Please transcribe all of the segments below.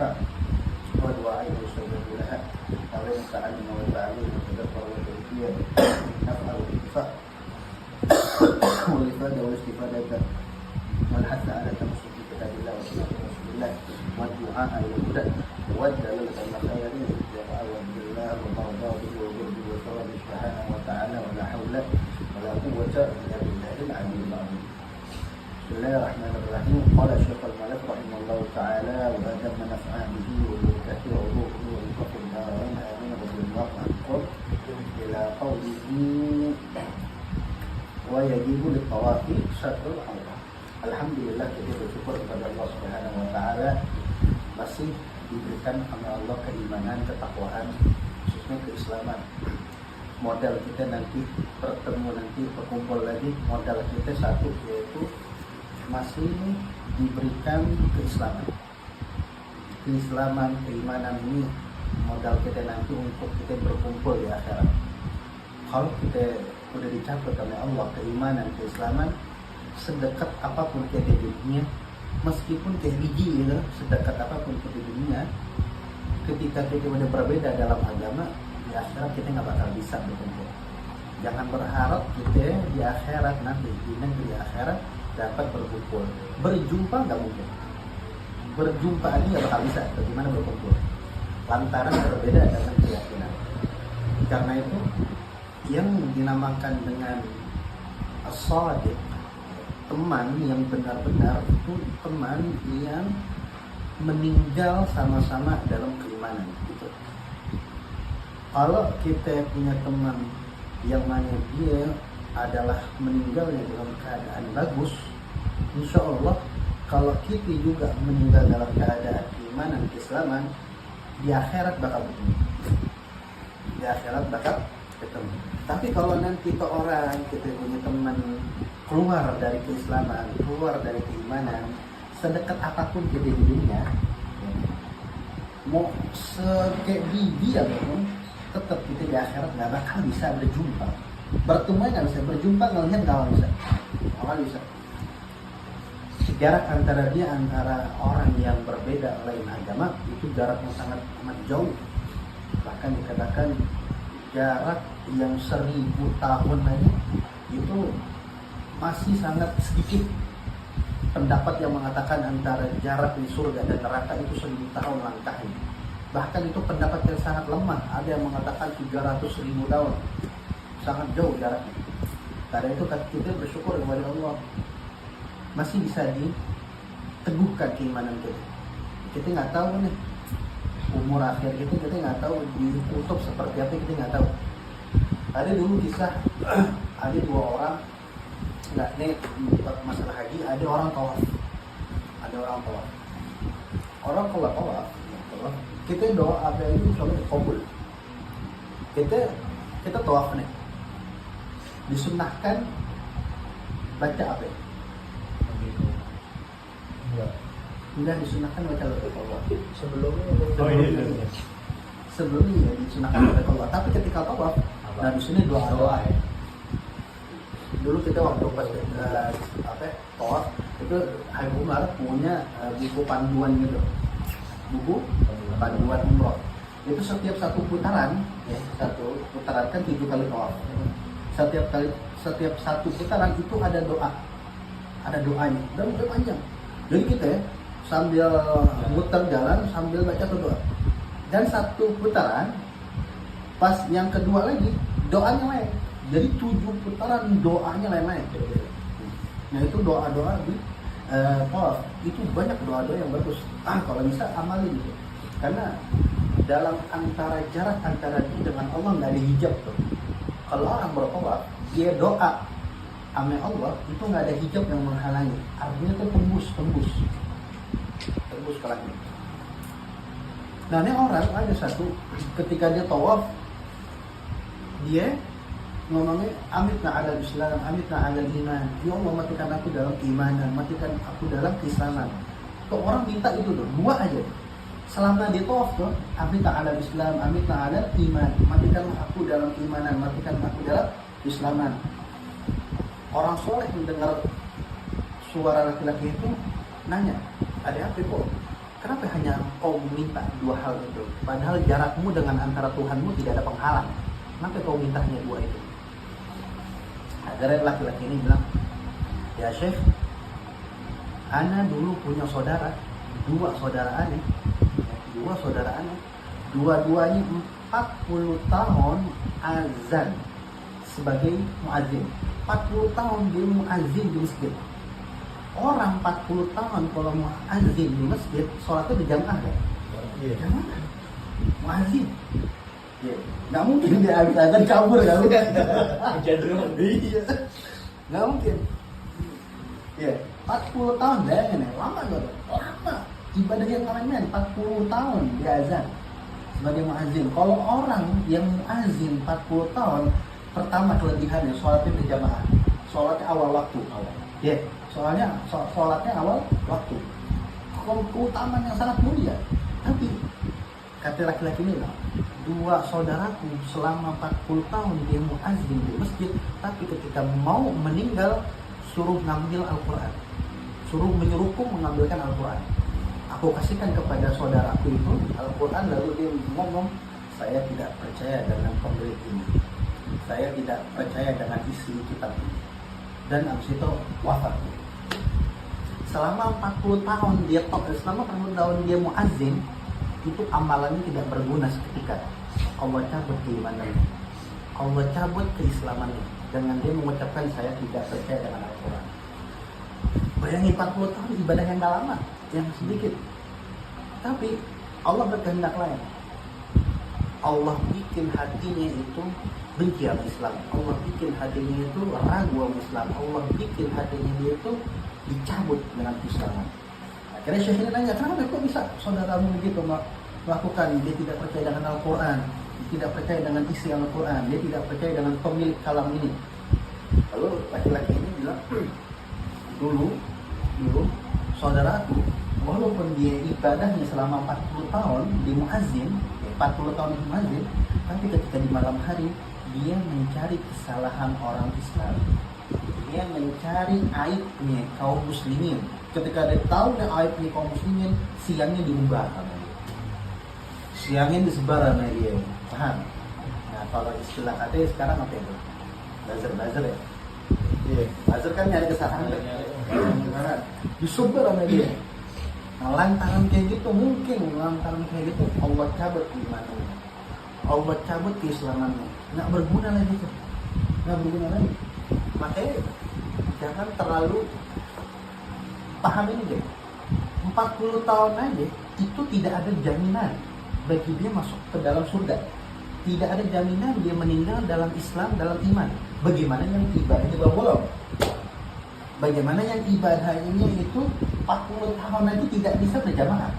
ينفع ودعاء يستجاب لها وليس علم وتعليم وتدبر وتوفيق نفع وانتفاع والإفادة والاستفادة والحث على تمسك بكتاب الله وسنة رسول الله والدعاء والهدى والدلالة على خير والعوذ بالله ومرضاته وجهده وثواب سبحانه وتعالى ولا حول ولا قوة إلا بالله العلي العظيم. بسم الله الرحمن الرحيم. قال الشيخ المالك رحمه الله تعالى وآدم نفع به وبركاته وروحه وانفق الدارين آمين رضي الله عنكم إلى قوله ويجب للطواف ستر العورة. Alhamdulillah kita bersyukur kepada Allah Subhanahu wa taala masih diberikan oleh Allah keimanan, ketakwaan, khususnya keislaman. Modal kita nanti bertemu nanti berkumpul lagi, modal kita satu yaitu masih diberikan keislaman. Keislaman, keimanan ini modal kita nanti untuk kita berkumpul di akhirat. Kalau kita sudah dicapai oleh Allah keimanan, keislaman, sedekat apapun kita di dunia, meskipun kayak biji gitu, sedekat apapun kita di dunia, ketika kita udah berbeda dalam agama, di akhirat kita nggak bakal bisa berkumpul. Jangan berharap kita di akhirat nanti, di negeri akhirat dapat berkumpul. Berjumpa nggak mungkin. Berjumpa aja nggak bakal bisa. Bagaimana berkumpul? Lantaran berbeda dalam keyakinan. Karena itu yang dinamakan dengan as-shadiq, teman yang benar-benar itu teman yang meninggal sama-sama dalam keimanan gitu. Kalau kita punya teman yang mana dia adalah meninggalnya dalam keadaan bagus, insya Allah kalau kita juga meninggal dalam keadaan keimanan, keislaman, di akhirat bakal ketemu. Di akhirat bakal ketemu. Tapi kalau nanti ke orang kita punya teman keluar dari keislaman, keluar dari keimanan, sedekat apapun kita di dunia, mau sekek biji apapun, tetap kita di akhirat nggak bakal bisa berjumpa. Bertemu nggak bisa, berjumpa ngelihat nggak bisa, bisa. Jarak antara dia antara orang yang berbeda lain agama itu jaraknya sangat amat jauh. Bahkan dikatakan jarak yang 1000 tahun aja itu masih sangat sedikit. Pendapat yang mengatakan antara jarak di surga dan neraka itu 1000 tahun langkahnya. Bahkan itu pendapat yang sangat lemah. Ada yang mengatakan 300.000 tahun. Sangat jauh jaraknya. Karena itu kita bersyukur kepada Allah masih bisa diteguhkan keimanan kita. Kita nggak tahu nih umur akhir kita nggak tahu ditutup seperti apa, kita nggak tahu. Ada dulu kisah ada 2 orang, nggak nih masalah haji, ada orang tawaf, orang kalau tawaf kita doa apa itu soalnya dikabul. Kita tawaf nih disunnahkan baca apa ya? Enggak disunahkan baca tawaf sebelumnya disunahkan baca tawaf, tapi ketika tawaf nah di sini doa ya. Dulu kita waktu pas tawaf itu Habib Umar punya buku panduan gitu, buku panduan umroh. Itu setiap satu putaran ya, satu putaran kan 7 kali tawaf. Setiap satu putaran itu ada doanya dan itu panjang. Jadi kita ya, sambil muter jalan sambil baca doa. Dan satu putaran pas yang kedua lagi doanya lain. Jadi 7 putaran doanya lain-lain. Nah itu doa-doa di tawaf itu banyak doa-doa yang bagus. Kalau bisa amalin gitu. Karena dalam jarak antara dia dengan Allah nggak ada hijab tuh. Kalau orang bertawaf dia doa sama Allah itu nggak ada hijab yang menghalangi. Artinya itu tembus ke langit. Nah ini orang ada satu ketika dia tawaf dia ngomongnya amitna ala Islam, amitna ala iman. Ya Allah matikan aku dalam keimanan, matikan aku dalam keislaman. Tuh orang minta itu tuh 2 aja. Selama dia tawaf tuh amitna ala Islam, amitna ala iman, matikan aku dalam keimanan, matikan aku dalam keislaman. Orang soleh mendengar suara laki-laki itu nanya, ada apa kok Kenapa hanya kau minta dua hal itu? Padahal jarakmu dengan antara Tuhanmu tidak ada penghalang. Kenapa kau mintanya dua itu? Akhirnya laki-laki ini bilang, ya Syekh, ana dulu punya saudara, dua saudara aneh, dua-duanya 40 tahun azan sebagai muazin. 40 tahun dia muazin di masjid. Orang 40 tahun kalau muazin di masjid, sholatnya berjamaah kan? Iya. Jamaah. Muazin. Ya. Nggak mungkin dia habis azan kabur kan? Cenderung. Iya. Nggak mungkin. Ya, 40 tahun bayangin ya, lama gak? Lama. Ibadah yang kalian 40 tahun di azan sebagai muazin. Kalau orang yang muazin 40 tahun, pertama kelebihannya sholatnya berjamaah, sholatnya awal waktu. Ya, soalnya sholatnya awal waktu. Keutamaan yang sangat mulia. Tapi kata laki-laki ini, dua saudaraku selama 40 tahun dia muazin di masjid, tapi ketika mau meninggal suruh ngambil Al-Quran, suruh menyuruhku mengambilkan Al-Quran. Aku kasihkan kepada saudaraku itu Al-Quran, lalu dia ngomong, saya tidak percaya dengan pembeli ini, saya tidak percaya dengan isi kitab ini. Dan abis itu wafat. Selama 40 tahun dia muazin, itu amalannya tidak berguna seketika. Allah cabut keimanannya, Allah cabut keislamannya dengan dia mengucapkan saya tidak percaya dengan Al-Quran. Bayangin 40 tahun ibadah yang gak lama, yang sedikit. Tapi Allah berkehendak lain. Allah bikin hatinya itu benci sama Islam. Allah bikin hatinya itu ragu sama Islam. Allah bikin hatinya dia itu dicabut dengan Islam. Akhirnya Syekh ini nanya, kenapa kok bisa saudaramu begitu melakukan? Dia tidak percaya dengan Al-Quran, dia tidak percaya dengan isi Al-Quran, dia tidak percaya dengan pemilik kalam ini. Lalu laki-laki ini bilang, dulu saudaraku, walaupun dia ibadahnya selama 40 tahun di muazin, 40 tahun di muazin, tapi ketika di malam hari dia mencari kesalahan orang Islam, dia mencari aibnya kaum muslimin. Ketika dia tahu dia aibnya kaum muslimin, siangnya diubah sama dia, siangnya disebar sama dia, paham? Nah, kalau istilah katanya sekarang apa itu? Buzzer ya? Iya, buzzer kan nyari kesalahan, disebar sama dia. Nah, lantaran kayak gitu, mungkin lantaran kayak gitu Allah cabut imannya, Allah cabut keislamannya, nggak berguna lagi tuh, nggak berguna lagi. Makanya jangan terlalu paham ini deh. 40 tahun aja itu tidak ada jaminan bagi dia masuk ke dalam surga. Tidak ada jaminan dia meninggal dalam Islam, dalam iman. Bagaimana yang ibadahnya bolong? Bagaimana yang ibadahnya itu 40 tahun aja tidak bisa berjamaah?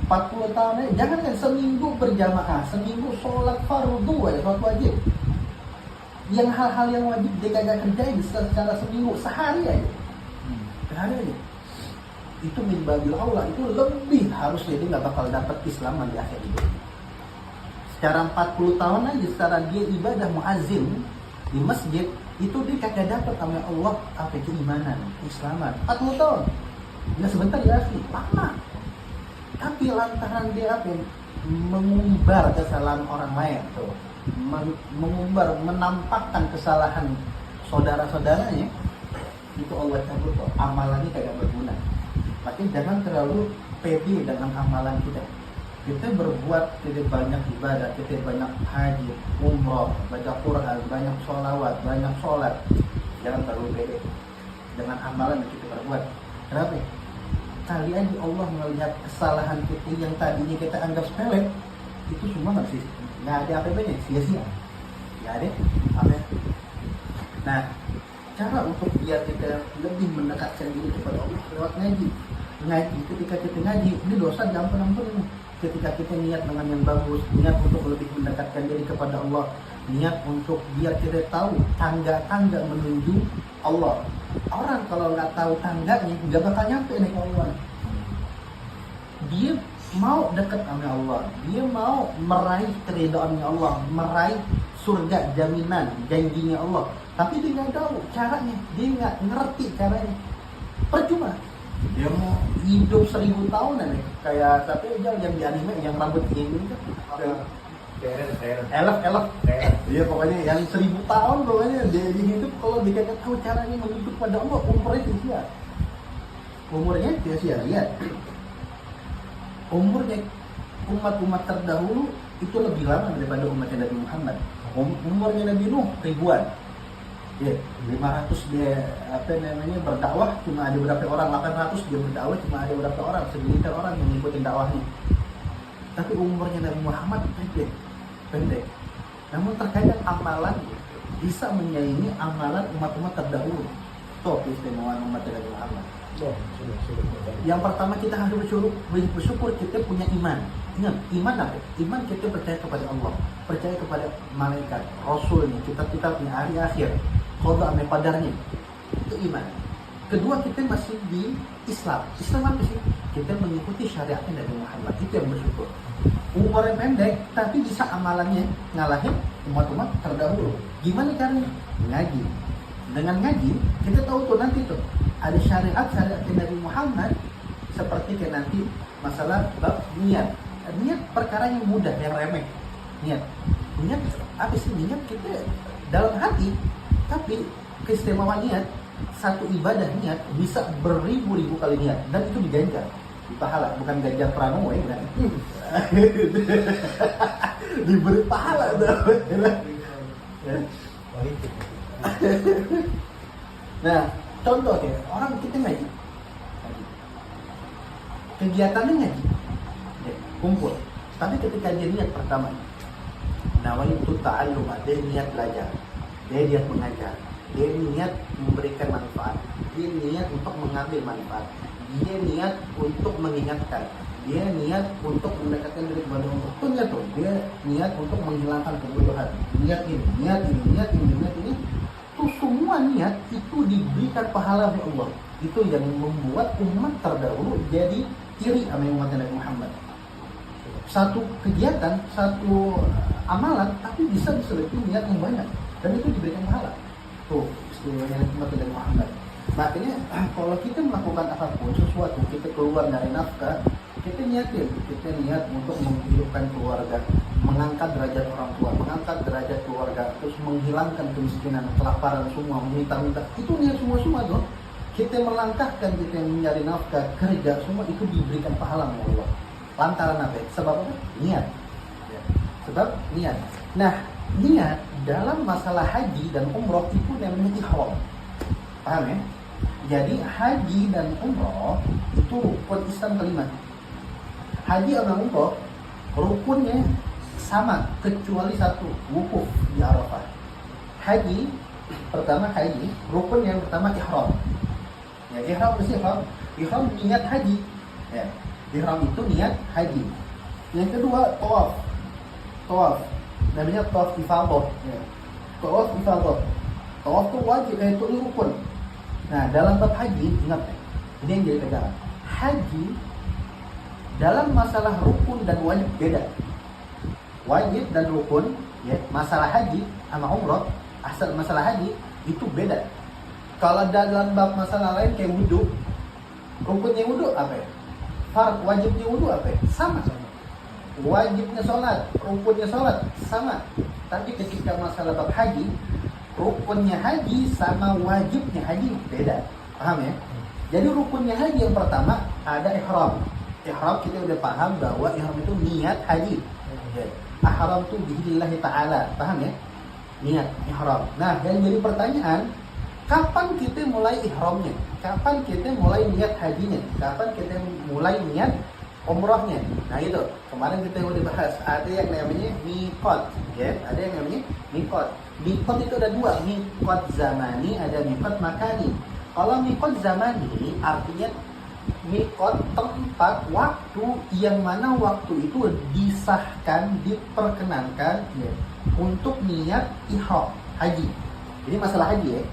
40 tahun aja, jangan kan seminggu berjamaah, seminggu sholat fardu aja, sholat wajib. Yang hal-hal yang wajib dia kagak kerjain secara seminggu, sehari aja. Sehari aja. Itu min babil aula, itu lebih harusnya dia nggak bakal dapat Islam di akhir hidup. Secara 40 tahun aja, secara dia ibadah muazin di masjid, itu dia kagak dapat sama Allah apa itu imanan, Islaman. 40 tahun, nggak sebentar ya sih, lama. Tapi lantaran dia apa? Mengumbar kesalahan orang lain tuh, mengumbar, menampakkan kesalahan saudara-saudaranya, itu Allah cabut kok, amalannya kagak berguna. Makanya jangan terlalu pede dengan amalan kita. Kita berbuat, kita banyak ibadah, kita banyak haji, umroh, baca Quran, banyak sholawat, banyak sholat. Jangan terlalu pede dengan amalan yang kita perbuat. Kenapa? Kali aja Allah melihat kesalahan kita yang tadinya kita anggap sepele, itu semua nggak ada apa-apanya, sia-sia, nggak ada apa. Nah, cara untuk biar kita lebih mendekatkan diri kepada Allah lewat ngaji. Ketika kita ngaji, ini dosa diampun-ampunin. Ketika kita niat dengan yang bagus, niat untuk lebih mendekatkan diri kepada Allah, niat untuk biar kita tahu tangga-tangga menuju Allah. Orang kalau nggak tahu tangganya, nggak bakal nyampe nih ke Allah. Dia mau dekat sama Allah, dia mau meraih keridhaannya Allah, meraih surga, jaminan, janjinya Allah. Tapi dia nggak tahu caranya, dia nggak ngerti caranya. Percuma. Dia mau hidup 1000 tahun nih. Kayak tapi aja yang di anime yang rambut ini kan. Elf. Iya pokoknya yang 1000 tahun pokoknya dia hidup kalau dikasih tahu caranya menuju pada Allah umurnya sia. Umurnya sia-sia. Lihat. Umurnya umat-umat terdahulu itu lebih lama daripada umatnya Nabi Muhammad. Umurnya Nabi Nuh ribuan. Ya, 500 dia berdakwah cuma ada berapa orang, 800 dia berdakwah cuma ada berapa orang, segelintir orang yang ngikutin dakwahnya. Tapi umurnya Nabi Muhammad pendek. Namun terkadang amalan bisa menyaingi amalan umat-umat terdahulu. Tuh keistimewaan umat Nabi Muhammad. Yang pertama kita harus bersyukur kita punya iman. Ingat, iman apa? Iman kita percaya kepada Allah, percaya kepada malaikat, rasulnya, kita punya hari akhir, qada ame qadarnya. Itu iman. Kedua, kita masih di Islam. Islam apa sih? Kita mengikuti syariatnya Nabi Muhammad. Itu yang bersyukur. Umurnya pendek, tapi bisa amalannya ngalahin umat-umat terdahulu. Gimana caranya? Ngaji. Dengan ngaji, kita tahu tuh nanti tuh ada syariat Nabi Muhammad seperti kayak nanti masalah bab niat. Niat perkara yang mudah, yang remeh. Niat apa sih? Niat kita dalam hati, tapi keistimewaan niat, satu ibadah niat bisa beribu-ribu kali niat dan itu diganjar di pahala, bukan ganjar pranowo ya kan? Diberi pahala Nah, contohnya orang kita ngaji. Kegiatannya ngaji. Kumpul. Tapi ketika dia niat pertama, nawaitu ta'allum, dia niat belajar, dia niat mengajar, dia niat memberikan manfaat, dia niat untuk mengambil manfaat, dia niat untuk mengingatkan, dia niat untuk mendekatkan diri kepada Allah. Punya tuh, dia niat untuk menghilangkan kebodohan. Niat ini. Itu semua niat itu diberikan pahala oleh Allah. Itu yang membuat umat terdahulu jadi iri sama umat Nabi Muhammad. Satu kegiatan, satu amalan, tapi bisa disebut niat yang banyak dan itu diberikan pahala. Tuh istilahnya umat Nabi Muhammad. Makanya kalau kita melakukan apapun sesuatu, kita keluar dari nafkah, kita niat untuk menghidupkan keluarga, mengangkat derajat orang tua, mengangkat derajat keluarga, terus menghilangkan kemiskinan, kelaparan semua, meminta-minta. Itu niat semua tuh. Kita melangkahkan, kita mencari nafkah, kerja, semua itu diberikan pahala oleh Allah. Lantaran apa? Sebab apa? Niat. Sebab niat. Nah, niat dalam masalah haji dan umroh itu namanya ihram. Paham ya? Jadi haji dan umroh itu rukun Islam kelima. Haji sama umroh rukunnya sama kecuali satu, wukuf di Arafah. Haji pertama rukun yang pertama ihram. Ya, ihram itu ihram niat haji. Ya. Ihram itu niat haji. Yang kedua tawaf. Namanya tawaf ifadah. Ya. Tawaf ifadah. Tawaf itu wajib, itu rukun. Nah, dalam bab haji ingat ini yang jadi pegangan. Haji dalam masalah rukun dan wajib beda. Wajib dan rukun, ya, masalah haji sama umrah, asal masalah haji itu beda. Kalau dalam bab masalah lain kayak wudu, rukunnya wudu apa ya? Wajibnya wudu apa ya? Sama. Wajibnya sholat, rukunnya sholat sama. Tapi ketika masalah bab haji, rukunnya haji sama wajibnya haji beda. Paham ya? Jadi rukunnya haji yang pertama ada ihram. Ihram kita udah paham bahwa ihram itu niat haji. Ihram itu billahi ta'ala. Paham ya? Niat ihram. Nah, yang jadi pertanyaan, kapan kita mulai ihramnya? Kapan kita mulai niat hajinya? Kapan kita mulai niat umrahnya? Nah itu, kemarin kita udah bahas. Ada yang namanya miqat, ya. Ada yang namanya miqat. Miqat itu ada dua, miqat zamani, ada miqat makani. Kalau miqat zamani artinya miqat tempat, waktu yang mana waktu itu disahkan, diperkenankan, ya, untuk niat ihram haji. Jadi masalah haji ya.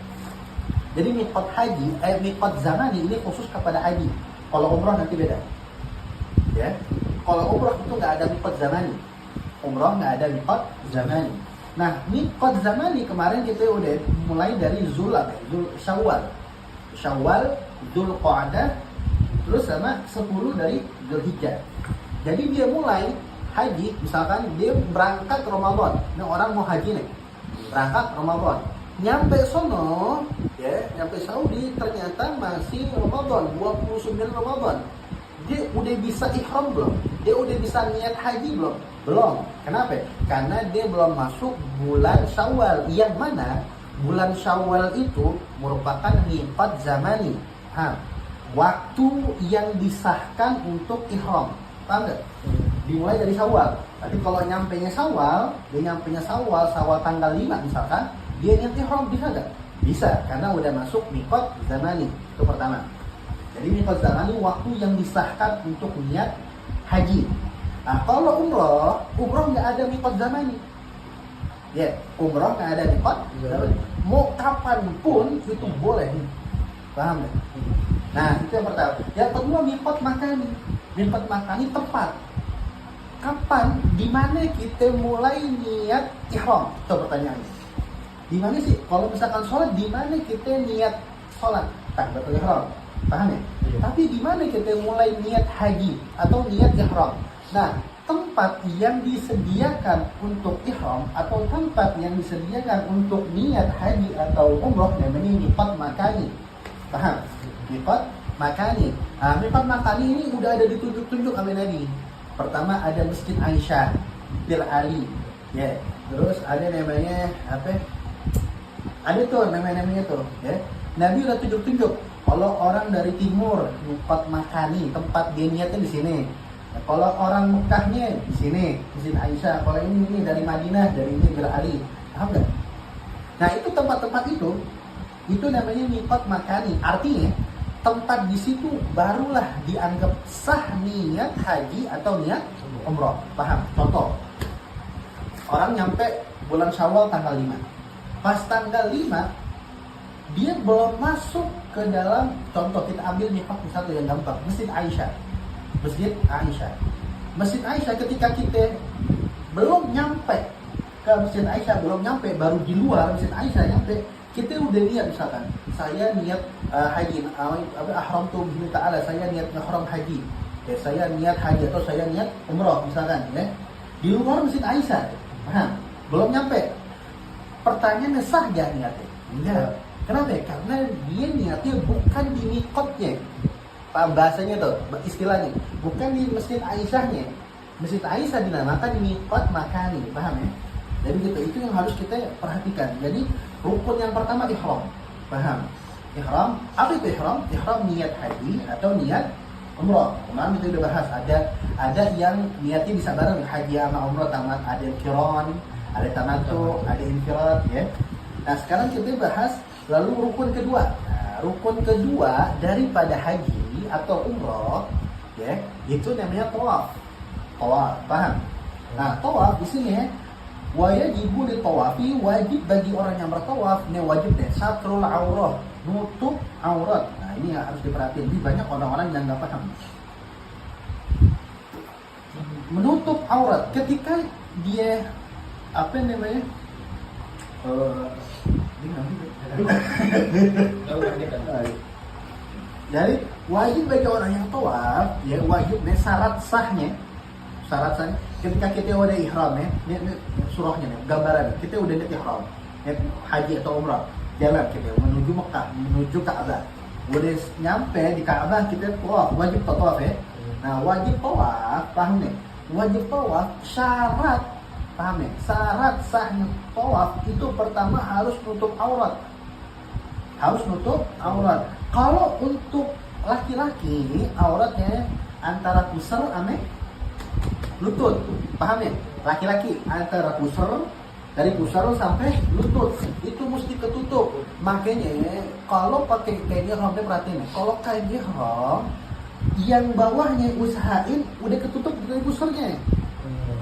Jadi miqat haji, miqat zamani ini khusus kepada haji. Kalau umrah nanti beda. Ya. Kalau umrah itu nggak ada miqat zamani. Umrah nggak ada miqat zamani. Nah, miqat zamani kemarin kita udah mulai dari Syawal, Dzulqa'dah, terus sama 10 dari Dzulhijjah. Jadi dia mulai haji, misalkan dia berangkat Ramadan. Ini orang mau haji nih, berangkat Ramadan. Nyampe sono, ya, nyampe Saudi ternyata masih Ramadan, 29 Ramadan. Dia udah bisa ihram belum? Dia udah bisa niat haji belum? Belum. Kenapa? Karena dia belum masuk bulan Syawal. Yang mana bulan Syawal itu merupakan miqat zamani. Waktu yang disahkan untuk ihram. Paham nggak? Dimulai dari Syawal. Tapi kalau nyampenya Syawal, dia nyampenya Syawal tanggal 5 misalkan, dia niat ihram bisa nggak? Bisa, karena udah masuk miqat zamani. Itu pertama. Jadi miqat zamani waktu yang disahkan untuk niat haji. Nah, kalau umroh nggak ada miqat zamani. Ya, umroh nggak ada miqat zamani. Mau kapanpun itu boleh. Paham nggak? Nah, itu yang pertama. Yang kedua miqat makani. Miqat makani tepat. Kapan, di mana kita mulai niat ihram? Itu pertanyaannya. Di mana sih? Kalau misalkan sholat, di mana kita niat sholat? Takbiratul ihram. Paham ya? Iya. Tapi di mana kita mulai niat haji atau niat ihram? Nah, tempat yang disediakan untuk ihram atau tempat yang disediakan untuk niat haji atau umroh namanya miqat makani. Paham? Miqat makani. Nah, miqat makani ini udah ada ditunjuk-tunjuk oleh Nabi. Pertama ada Masjid Aisyah, Bir Ali. Ya. Terus ada namanya apa? Ada tuh namanya tuh, ya. Nabi udah tunjuk-tunjuk. Kalau orang dari timur, miqat makani, tempat dia niatnya di sini. Nah, kalau orang Mekahnya di sini, Masjid Aisyah. Kalau ini dari Madinah, dari ini Bir Ali. Paham nggak? Nah, itu tempat-tempat itu namanya miqat makani. Artinya tempat di situ barulah dianggap sah niat haji atau niat umroh. Paham? Contoh, orang nyampe bulan Syawal tanggal 5. Pas tanggal 5 dia belum masuk ke dalam, contoh kita ambil miqat satu yang gampang, Masjid Aisyah. Masjid Aisyah ketika kita belum nyampe ke Masjid Aisyah, baru di luar Masjid Aisyah nyampe, kita udah niat misalkan, saya niat haji, ahram tuh bismillah ta'ala, saya niat ihram haji, ya, saya niat haji atau saya niat umroh misalkan, ya, di luar Masjid Aisyah. Belum nyampe. Pertanyaannya sah gak niatnya? Enggak. Kenapa? Karena dia niatnya bukan di miqatnya. Paham bahasanya tuh, istilahnya. Bukan di Masjid Aisyahnya. Masjid Aisyah dinamakan miqat makani. Paham ya? Jadi gitu, itu yang harus kita perhatikan. Jadi rukun yang pertama ihram. Paham? Ihram, apa itu ihram? Ihram niat haji atau niat umroh. Kemarin kita udah bahas, ada yang niatnya bisa bareng haji sama umroh, tamat, ada qiran, ada tamattu, ada infirad, ya. Nah, sekarang kita bahas lalu rukun kedua. Nah, rukun kedua daripada haji atau umroh, ya, itu namanya tawaf. Tawaf, paham? Nah, tawaf di sini ya, wajibu ditawafi, wajib bagi orang yang bertawaf, ini wajib deh, satrul aurah, nutup aurat. Nah, ini yang harus diperhatiin. Ini banyak orang-orang yang nggak paham. Menutup aurat ketika dia apa namanya? Jadi wajib bagi orang yang tawaf, ya, wajib nih syarat sahnya ketika kita udah ihram ya, ini surahnya nih, gambaran kita udah niat ihram, niat haji atau umrah, jalan kita menuju Mekah, menuju Ka'bah. Udah nyampe di Ka'bah kita tawaf, wajib tawaf ya. Nah, wajib tawaf, paham nih? Wajib tawaf syarat, paham ya? Syarat sahnya tawaf itu pertama harus nutup aurat. Harus nutup aurat. Kalau untuk laki-laki auratnya antara pusar sama lutut, paham ya? Laki-laki antara pusar, dari pusar sampai lutut itu mesti ketutup. Makanya kalau pakai kain ihram, perhatiin, kalau kain ihram yang bawahnya usahain udah ketutup dari pusarnya.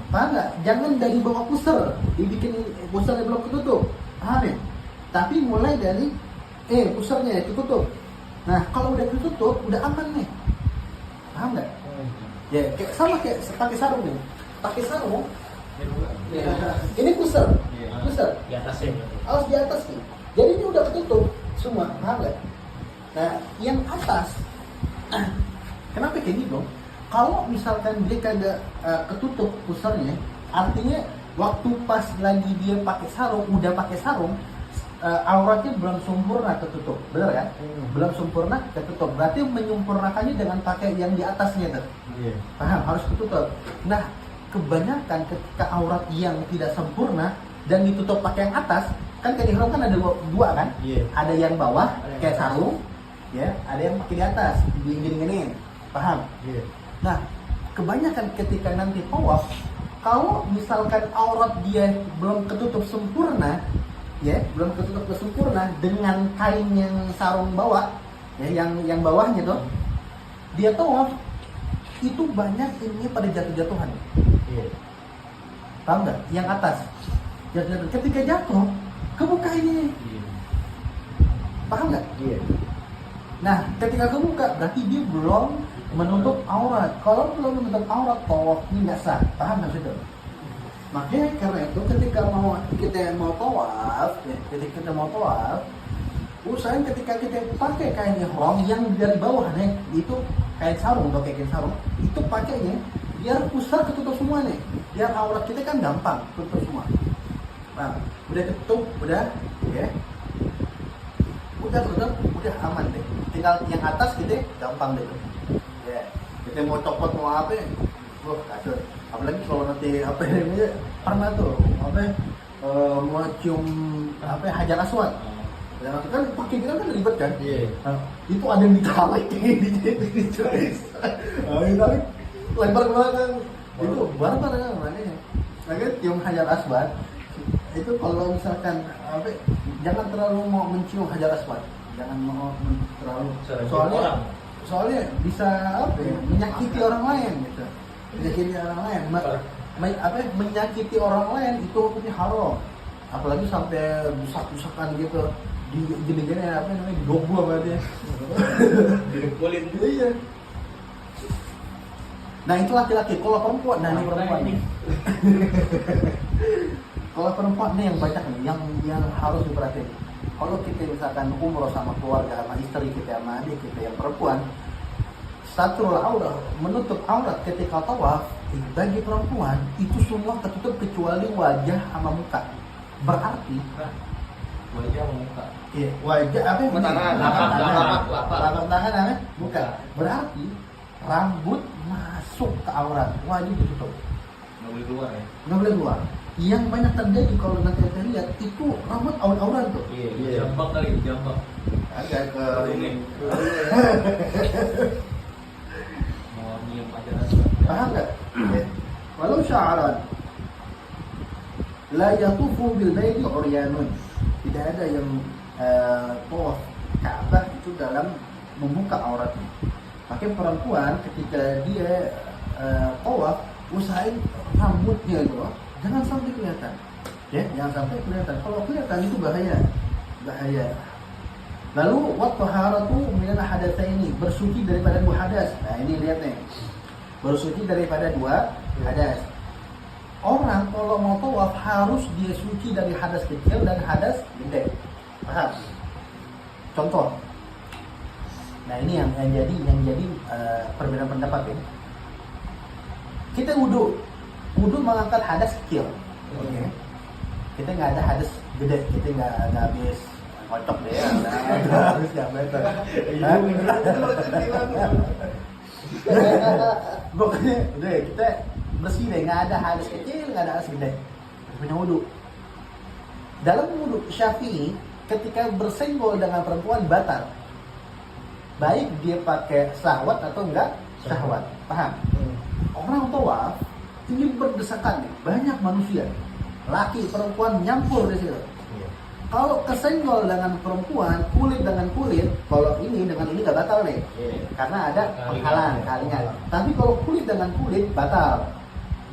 Paham nggak? Jangan dari bawah pusar dibikin pusarnya belum ketutup, paham ya? Tapi mulai dari pusarnya ketutup. Nah, kalau udah ketutup udah aman nih, paham nggak? Ya, sama kayak pakai sarung nih. Pakai sarung. Ya, ini pusar. Pusar. Di atasnya. Harus di atas nih. Jadi ini udah ketutup semua, paham nggak? Nah, yang atas Kenapa kayak gitu? Kalau misalkan dia kagak ketutup pusarnya, artinya waktu pas lagi dia pakai sarung, udah pakai sarung, auratnya belum sempurna ketutup, benar kan? Belum sempurna ketutup. Berarti menyempurnakannya dengan pakai yang di atasnya tuh. Iya. Paham? Harus ketutup. Nah, kebanyakan ketika aurat yang tidak sempurna dan ditutup pakai yang atas, kan kayak ihram kan ada dua kan? Iya. Ada yang bawah Ada yang kayak atas. sarung, ya. Ada yang pakai di atas, gini-gini. Paham? Iya. Nah, kebanyakan ketika nanti tawaf, kalau misalkan aurat dia belum ketutup sempurna, ya, belum ketutup sempurna dengan kain yang sarung bawah, ya, yang bawahnya tuh, dia tawaf itu banyak ini pada jatuh-jatuhan. Iya. Paham nggak? Yang atas, jatuh-jatuh. Ketika jatuh, kebuka ini, Iya. paham nggak? Iya. Nah, ketika kebuka berarti dia belum menutup aurat. Kalau belum menutup aurat, tawaf ini nggak sah. Paham nggak situ? Makanya karena itu ketika kita mau tawaf, ya, ketika kita mau tawaf, usahain ketika kita pakai kain ihram yang dari bawah nih, itu kain sarung atau kain sarung, itu pakainya biar pusar ketutup semua nih. Biar aurat kita kan gampang tutup semua. Nah, udah ketutup, udah, ya. Udah tutup, udah aman deh. Tinggal yang atas kita gampang deh. Ya, kita mau copot mau apa? Wah, kacau. Apalagi kalau nanti apa namanya pernah tuh apa mau cium apa Hajar Aswad. Ya, kan pakai kita kan ribet kan? Iya. Nah, itu ada yang ditarik dijois. Ditarik lebar ke belakang. Itu barbar kan makanya. Nah, kan cium Hajar Aswad itu kalau misalkan apa jangan terlalu mau mencium Hajar Aswad. Jangan mau terlalu soalnya bisa apa ya, menyakiti orang lain gitu. Menyakiti orang lain. Menyakiti orang lain itu hukumnya haram. Apalagi sampai busak-busakan gitu. Di gini-gini apa namanya digobu apa dia. Didekulin. Iya. Nah, itu laki-laki. Kalau perempuan, nah ini perempuan nih. Kalau perempuan nih yang banyak nih, yang harus diperhatiin. Kalau kita misalkan umroh sama keluarga, sama istri kita, sama adik kita yang perempuan, satrul aurat, menutup aurat ketika tawaf, bagi perempuan itu semua tertutup kecuali wajah sama muka. Berarti Wajah muka. iya, wajah apa? Telapak tangan, apa? Muka. Berarti rambut masuk ke aurat, wajib ditutup. Nggak boleh keluar ya? Nggak boleh keluar. Yang banyak terjadi kalau nanti kita lihat itu rambut aurat tuh. Iya. Jambak kali, jambak. Agak ke ini. Mau nyium aja lah. paham nggak? Walau sya'aran la yatufu bil baiti uryanun. Tidak ada yang tawaf Ka'bah itu dalam membuka auratnya. Makanya perempuan ketika dia tawaf usahain rambutnya itu jangan sampai kelihatan. Ya, jangan sampai kelihatan. Kalau kelihatan itu bahaya. Lalu wa taharatu minal hadatsaini, bersuci daripada dua hadas. Nah, ini lihat nih. Bersuci daripada dua hadas. Orang kalau mau tawaf harus dia suci dari hadas kecil dan hadas gede. Paham? Contoh. Nah, ini yang jadi perbedaan pendapat ya. Kita wudu mengangkat hadas kecil. Oke. Kita nggak ada hadas gede, kita nggak habis kocok deh ya. Habis gambar. Pokoknya udah ya, kita bersih deh, nggak ada hadas kecil, nggak ada hadas gede. Punya wudu. Dalam wudu Syafi'i, ketika bersenggol dengan perempuan batal. Baik dia pakai syahwat atau enggak syahwat. Paham? Orang tawaf ini berdesakan nih, banyak manusia, laki perempuan nyampur di situ. Kalau kesenggol dengan perempuan, kulit dengan kulit, kalau ini dengan ini nggak batal nih, karena ada penghalang kalinya. Tapi kalau kulit dengan kulit batal,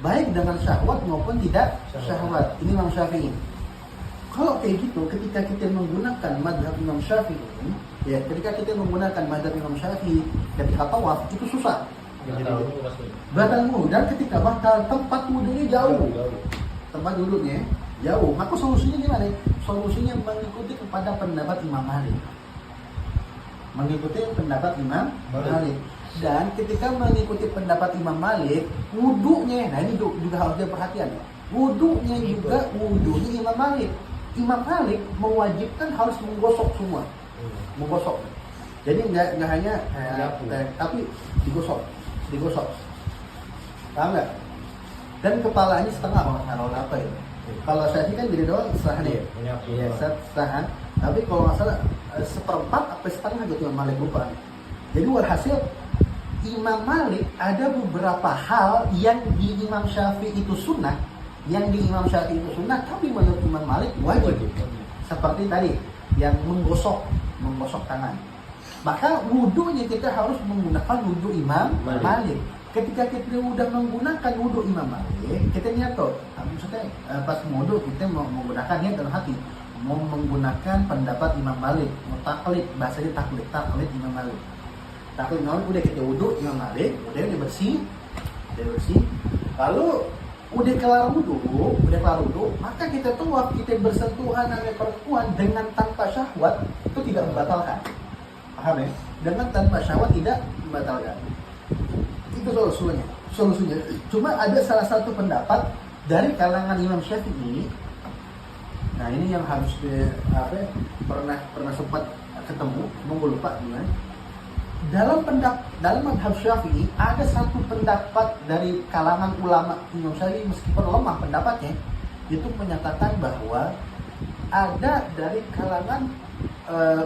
baik dengan syahwat maupun tidak syahwat. Ini Imam Syafi'i. Kalau kayak gitu, ketika kita menggunakan mazhab Imam Syafi'i, ya, ketika kita menggunakan mazhab Imam Syafi'i ketika tawaf itu susah. Batal wudu, dan ketika batal tempat wudunya jauh. Tempat duduknya jauh. Maka solusinya gimana? Solusinya mengikuti kepada pendapat Imam Malik. Mengikuti pendapat Imam Malik. Dan ketika mengikuti pendapat Imam Malik, wudhunya, nah ini juga harus ada perhatian. Wudhunya juga wudhunya Imam Malik. Imam Malik mewajibkan harus menggosok semua, menggosok. Jadi nggak hanya tapi digosok. Paham nggak? Dan kepalanya setengah kalau apa ya? Kalau saya sih kan jadi doang setengah nih. Iya, setengah. Tapi kalau nggak salah seperempat apa setengah gitu Imam Malik lupa. Jadi walhasil Imam Malik ada beberapa hal yang di Imam Syafi'i itu sunnah, tapi menurut Imam Malik wajib. Seperti tadi yang menggosok tangan. Maka wudhunya kita harus menggunakan wudhu Imam Malik. Ketika kita udah menggunakan wudhu Imam Malik, kita niat tuh, maksudnya pas wudhu kita mau menggunakan niat dalam hati, mau menggunakan pendapat Imam Malik, mau taklid, bahasanya taklid Imam Malik. Taklid Imam Malik udah kita wudhu Imam Malik, udah bersih, lalu udah kelar wudhu, maka kita tawaf, kita bersentuhan dengan perempuan dengan tanpa syahwat itu tidak membatalkan. Paham ya? Dengan tanpa syahwat tidak membatalkan. Itu solusinya. Cuma ada salah satu pendapat dari kalangan Imam Syafi'i. Nah ini yang harus pernah sempat ketemu, gue lupa gimana. Dalam madhab Syafi'i ada satu pendapat dari kalangan ulama Imam Syafi'i, meskipun lemah pendapatnya, itu menyatakan bahwa ada dari kalangan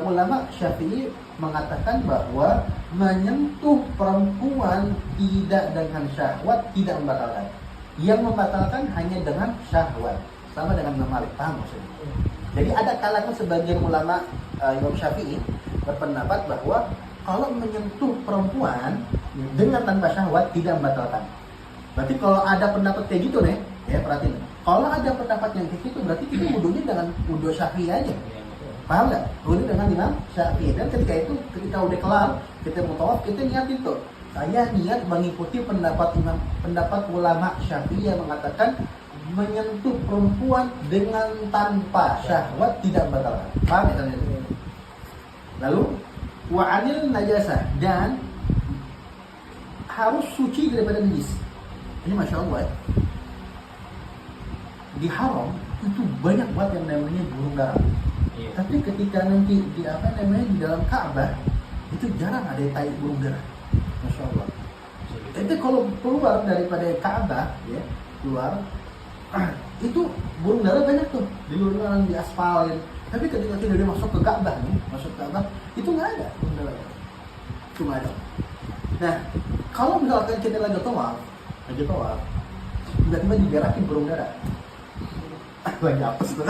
ulama Syafi'i mengatakan bahwa menyentuh perempuan tidak dengan syahwat tidak membatalkan. Yang membatalkan hanya dengan syahwat, sama dengan Imam Malik. Paham maksudnya? Jadi ada kalangan sebagian ulama Imam Syafi'i berpendapat bahwa kalau menyentuh perempuan dengan tanpa syahwat tidak membatalkan. Berarti kalau ada pendapat kayak gitu nih, ya perhatiin. Kalau ada pendapat yang kayak gitu, berarti kita wudhunya dengan wudhu Syafi'i aja. Paham nggak? Wudhu dengan Imam Syafi'i. Dan ketika udah kelar, kita mau tawaf, kita niat itu. Saya niat mengikuti pendapat ulama Syafi'i yang mengatakan menyentuh perempuan dengan tanpa syahwat tidak membatalkan. Paham ya? Lalu wa'anil najasah, dan harus suci daripada najis. Ini Masya Allah ya. Di haram itu banyak banget yang namanya burung dara. Iya. Tapi ketika nanti di dalam Ka'bah itu jarang ada tai burung dara. Masya Allah. Itu kalau keluar daripada Ka'bah ya, itu burung dara banyak tuh di luar di aspal ya. Tapi ketika kita masuk ke Ka'bah itu nggak ada burung dara. Itu nggak ada. Nah, kalau misalkan kita lagi tawaf, tiba-tiba digerakin burung dara. Lagi apes tuh.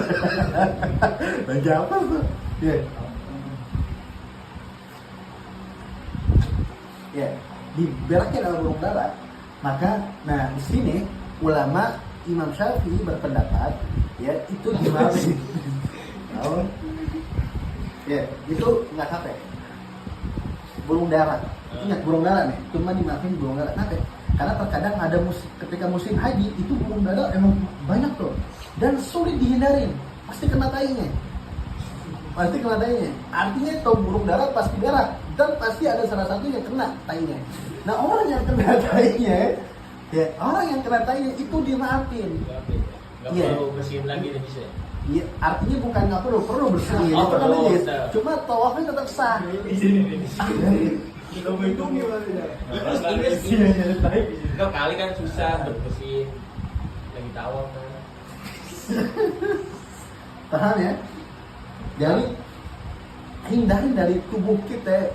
Ya, diberakin sama burung dara. Maka, nah di sini ulama Imam Syafi'i berpendapat, ya itu dimaafin. Ya, itu nggak sampai. Burung dara, ingat burung dara nih, cuma dimaafin burung dara. Kenapa? Karena terkadang ada ketika musim haji itu burung dara emang banyak tuh. Dan sulit dihindarin, pasti kena tainya. Artinya itu burung dara pasti berak, dan pasti ada salah satu yang kena tainya. Nah orang yang kena tainya, itu dimaafin. Nggak perlu bersihin lagi nih bisa. Iya, artinya bukan nggak perlu bersihin. Oh, perlu. Cuma tawafnya tetap sah. Enggak kali kan susah bersihin lagi tawaf kan. Paham ya? Jadi hindarin dari tubuh kita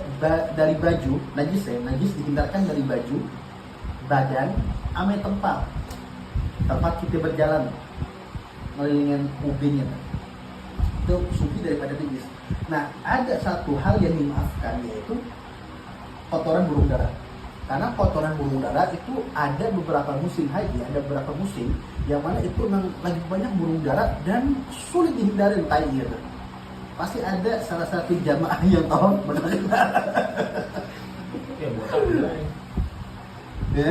dari baju najis dihindarkan dari baju, badan, sama tempat kita berjalan melingin ubinnya itu suci daripada najis. Nah ada satu hal yang dimaafkan, yaitu kotoran burung dara. Karena kotoran burung dara itu ada beberapa musim haji, ada beberapa musim yang mana itu memang lagi banyak burung dara dan sulit dihindarin tainya. Pasti ada salah satu jamaah yang tahu benar. Ya.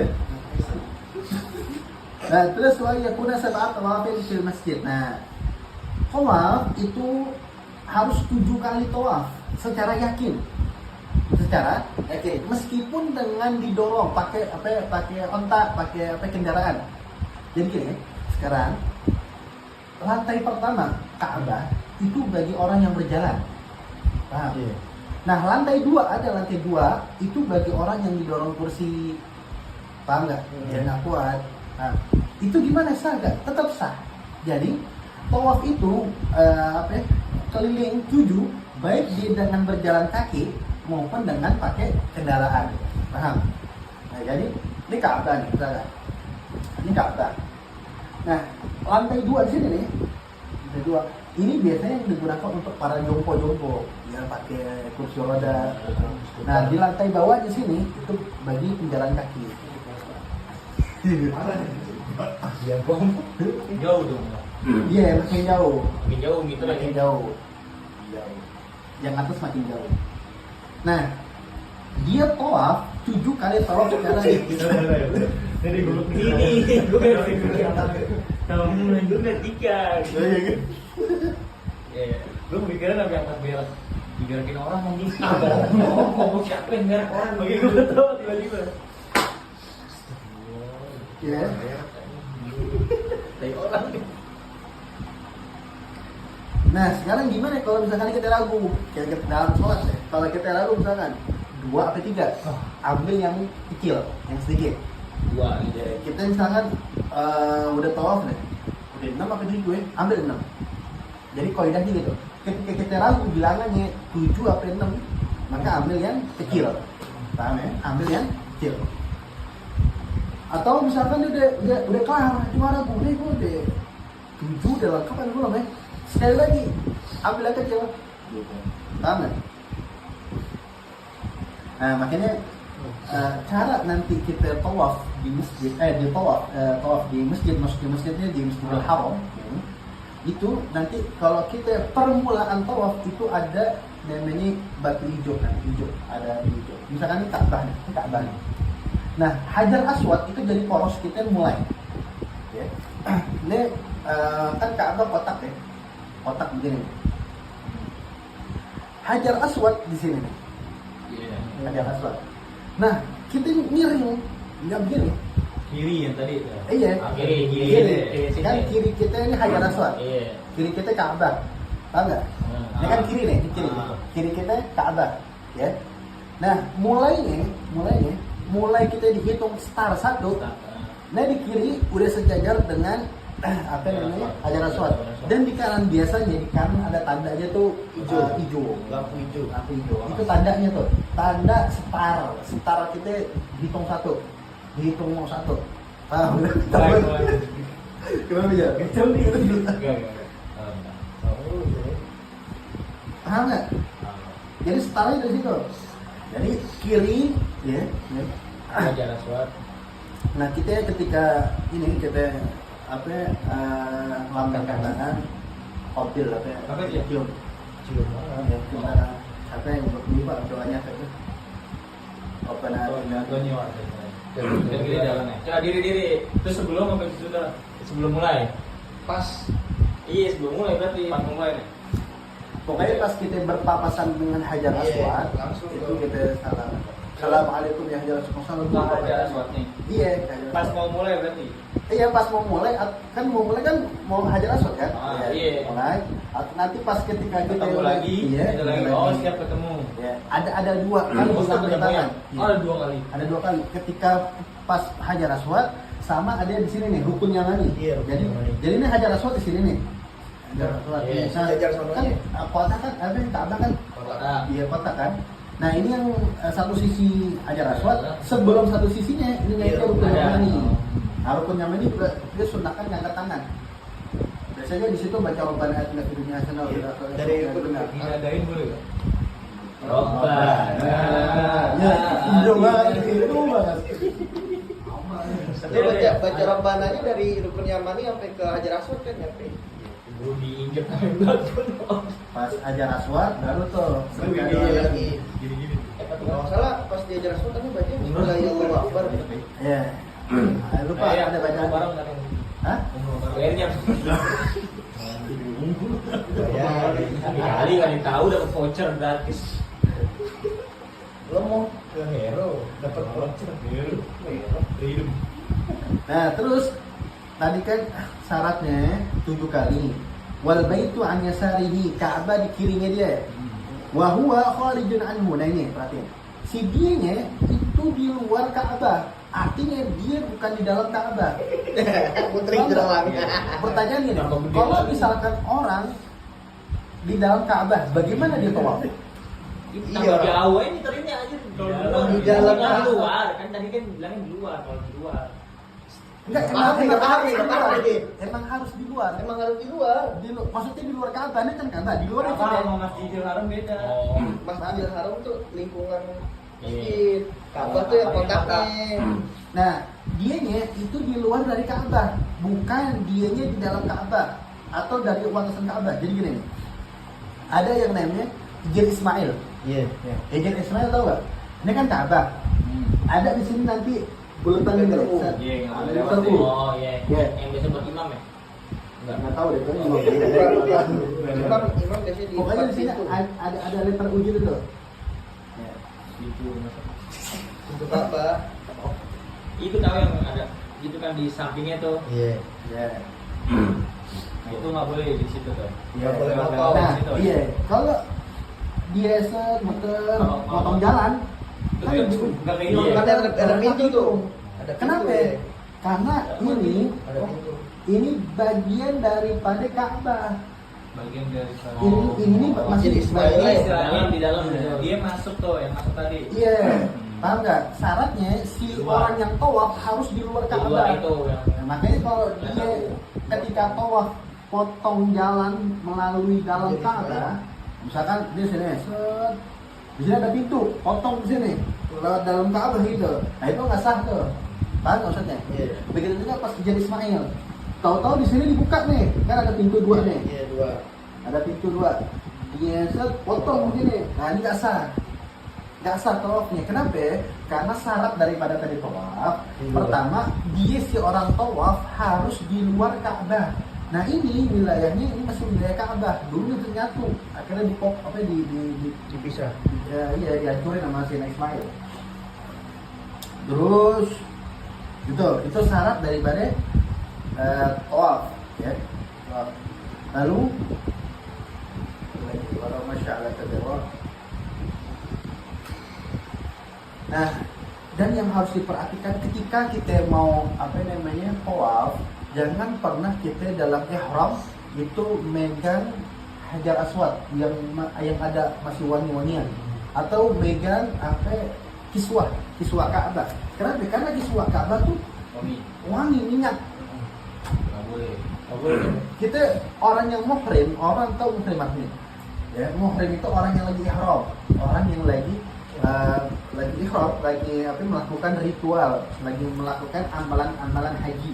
Nah, terus yakuna sab'at tawafin fil masjid. Nah, tawaf itu harus 7 kali tawaf secara yakin. bicara, oke, meskipun dengan didorong pakai ontak, pakai kendaraan. Jadi gini, sekarang lantai pertama Ka'bah itu bagi orang yang berjalan. Paham? Iya. Nah, lantai 2 itu bagi orang yang didorong kursi. Paham nggak? Yang nggak kuat. Nah, itu gimana sah nggak? Tetap sah. Jadi tawaf itu keliling 7, baik dia dengan berjalan kaki maupun dengan pakai kendaraan. Paham? Nah, jadi ini Ka'bah nih, misalnya. Ini Ka'bah. Nah, lantai 2 di sini nih. Lantai 2. Ini biasanya yang digunakan untuk para jompo-jompo, ya pakai kursi roda. Nah, di lantai bawah di sini itu bagi penjalan kaki. Iya, bom. Jauh dong. Iya, makin jauh. Makin jauh gitu lagi. Makin jauh. Jauh. Yang atas makin jauh. Nah, dia tawaf 7 kali tawaf secara Dari gue ini, gue kamu lanjutnya 3. Iya, gue pikiran sampai angkat berak, digerakin orang anjing. Ngomong siapa yang gerak orang? Bagi gue tahu tiba-tiba. ya. Dari orang nih. Nah, sekarang gimana kalau misalkan kita ragu? Kita dalam sholat ya. Kalau kita ragu misalkan 2 atau 3, ambil yang kecil, yang sedikit. 2 gitu. Ya, kita misalkan udah tawaf nih, udah 6 apa 7 ya, ambil 6. Jadi kaidahnya gitu. Ketika kita ragu bilangannya 7 apa 6, maka ambil yang kecil. Paham ya? Ambil yang kecil. Atau misalkan dia udah kelar, cuma ragu, nih gue udah 7 udah lengkap kan belum ya? Sekali lagi, ambil yang kecil. Gitu. Paham nggak? Nah, makanya cara nanti kita tawaf di masjid, tawaf di masjidnya di Masjidil Haram, itu nanti kalau kita permulaan tawaf itu ada namanya batu hijau, ada hijau. Misalkan ini Ka'bah nih. Nah, Hajar Aswad itu jadi poros kita mulai. Ya. Ini kan Ka'bah kotak ya, kotak begini. Hajar Aswad di sini nih. Iya. Hajar Aswad. Nah, kita miring, nggak begini. Kiri yang tadi. Iya. Kiri. Kan kiri kita ini Hajar Aswad. Iya. Kiri kita Ka'bah. Tahu nggak? Ini kan kiri nih, kiri. Kiri kita Ka'bah, ya. Nah, mulai kita dihitung start 1. Nah, di kiri udah sejajar dengan apa namanya? Hajar Aswad. Dan di kanan biasanya di kanan ada tandanya tuh hijau. Lampu hijau. Itu tandanya tuh. Tanda setara kita hitung 1. Dihitung mau 1. Paham? Kenapa ya? Kecil nih gitu. Paham nggak? Jadi setaranya dari situ. Jadi kiri, ya. Hajar Aswad. Nah, kita ketika ini kita lambang kanan, opil Apa dia? cium. Ya, kita apa yang lupa doanya itu. Open Antonio. Kiri jalannya. Coba diri. Terus sebelum apa sudah? Sebelum mulai. Pas. Iya, sebelum mulai berarti. Pas mulai nih. Pokoknya pas kita berpapasan dengan Hajar Aswad, langsung itu kita salam. Assalamualaikum ya Hajar Aswad. Hajar Aswad nih. Iya, Pas mau mulai berarti. Iya, pas mau mulai kan mau Hajar Aswad kan? Iya. Mulai. Nanti pas ketika kita Ketemu lagi. iya, Kita lagi. Oh, siap ketemu. Ya, ada 2 kali Oh, kita ketemu ya? Oh, ada 2 kali. Ada 2 kali. Ketika pas Hajar Aswad sama ada di sini nih rukun Yamani. Iya, rukun Jadi Yamani. jadi ini Hajar Aswad di sini nih. Hajar Aswad. Iya, Nah, sejajar sononya. kan kota kan ada Ka'bah kan? Kota. Iya, kota kan. Nah, ini yang satu sisi Hajar Aswad, sebelum satu sisinya ini Iya, yaitu rukun ada. Yamani. Nah, rukun Yamani juga dia sunahkan ngangkat tangan. Biasanya di situ baca Rabbana atina fid dunya hasanah wa fil akhirati Dari hasanah wa qina adzabannar. Ngadain boleh enggak? Ya, hijau banget, hijau banget. Tapi baca Rabbananya dari Rukun Yamani sampai ke Hajar Aswad kan nyampe. Belum diinjek sampai belakang. Pas Hajar Aswad baru tuh Iya lagi. Gini-gini. Kalau nggak salah pas di Hajar Aswad tadi baca Allahu Akbar. ya. Lupa ada bacaan. barang kan. Hah? Bayarnya. Ya. Kali tahu dapat voucher gratis. Lo mau ke Hero, dapat voucher Hero. Freedom. Nah, terus tadi kan syaratnya 7 kali. Wal baitu an yasarihi, Ka'bah di kirinya dia. Wa huwa kharijun anhu. Nah ini perhatiin. Si dianya itu di luar Ka'bah. Artinya dia bukan di dalam Ka'bah. Putri jerawat. Pertanyaannya nih, kalau misalkan orang di dalam Ka'bah, bagaimana dia tawaf? Iya. Jauh ini tadinya aja Di dalam kan Ka'bah. luar. Kan tadi kan bilangnya di luar, kalau di luar. Enggak, Paham nih, paham nih, paham nih. Emang harus di luar. Emang harus di luar. Maksudnya di luar Ka'bah, ini kan Ka'bah di luar itu Apa kan. sama Masjidil Haram beda. Masjidil Haram tuh lingkungan masjid. Ka'bah tuh yang kotaknya. Nah, dianya itu di luar dari Ka'bah, bukan dianya di dalam Ka'bah atau dari warisan Ka'bah. Jadi gini, ada yang namanya Hijr Ismail. Iya. Hijr Ismail tahu nggak? Ini kan Ka'bah. Ada di sini nanti bulatan ini. Iya, yang ada lewat Satu. deh. Oh iya. Iya. Yang biasa buat imam ya? Enggak. Nggak tahu deh, itu Imam biasanya di pokoknya di sini pintu. ada letter U gitu tuh. Itu Untuk apa? itu tahu yang ada itu kan di sampingnya tuh. Iya. Ya. Nah, itu nggak boleh di situ tuh. Nggak boleh Lewat motong. di Nah, situ. iya. Kalau dia muter Kalau- potong jalan, Itu kan kan di- nggak kayak Iya. gitu. Kan ada pintu tuh. Ada pintu. Kenapa? Ya. Karena Ada pintu. ini bagian daripada Ka'bah. Bagian dari Ini masih Ismail. Ini istilahnya di dalam dia masuk tuh yang masuk tadi. Iya, paham nggak? Syaratnya si Luar. orang yang tawaf harus di luar Di luar Ka'bah. itu yang Nah, makanya kalau dia ketika tawaf potong jalan melalui dalam Jadi Ka'bah, misalkan di sini, set, di sini ada pintu, potong di sini lewat dalam Ka'bah gitu. Nah itu nggak sah tuh, paham nggak maksudnya? Iya. Begitu juga pas jadi Ismail, tahu-tahu di sini dibuka nih, kan ada pintu dua nih. Iya, dua. Ada pintu dua, dia set potong begini, nah ini nggak sah tawafnya. Kenapa? Karena syarat daripada tadi tawaf, Di luar. pertama dia si orang tawaf harus di luar Ka'bah. Nah ini wilayahnya ini masih wilayah Ka'bah, dulu itu nyatu, akhirnya Dipisah. iya dihancurin sama si Ismail. Terus itu syarat daripada tawaf, ya. Tawaf. Lalu walau masyaallah tadarrah. Nah, dan yang harus diperhatikan ketika kita mau tawaf, jangan pernah kita dalam ihram itu megang Hajar Aswad yang ada masih wangi-wangian atau megang kiswah Ka'bah. Kenapa? Karena kiswah Ka'bah tuh wangi minyak. nggak boleh. Nggak boleh. Kita orang yang muhrim, orang tahu muhrim artinya. Ya, muhrim itu orang yang lagi ihram, orang yang lagi ihram, lagi melakukan ritual, lagi melakukan amalan haji.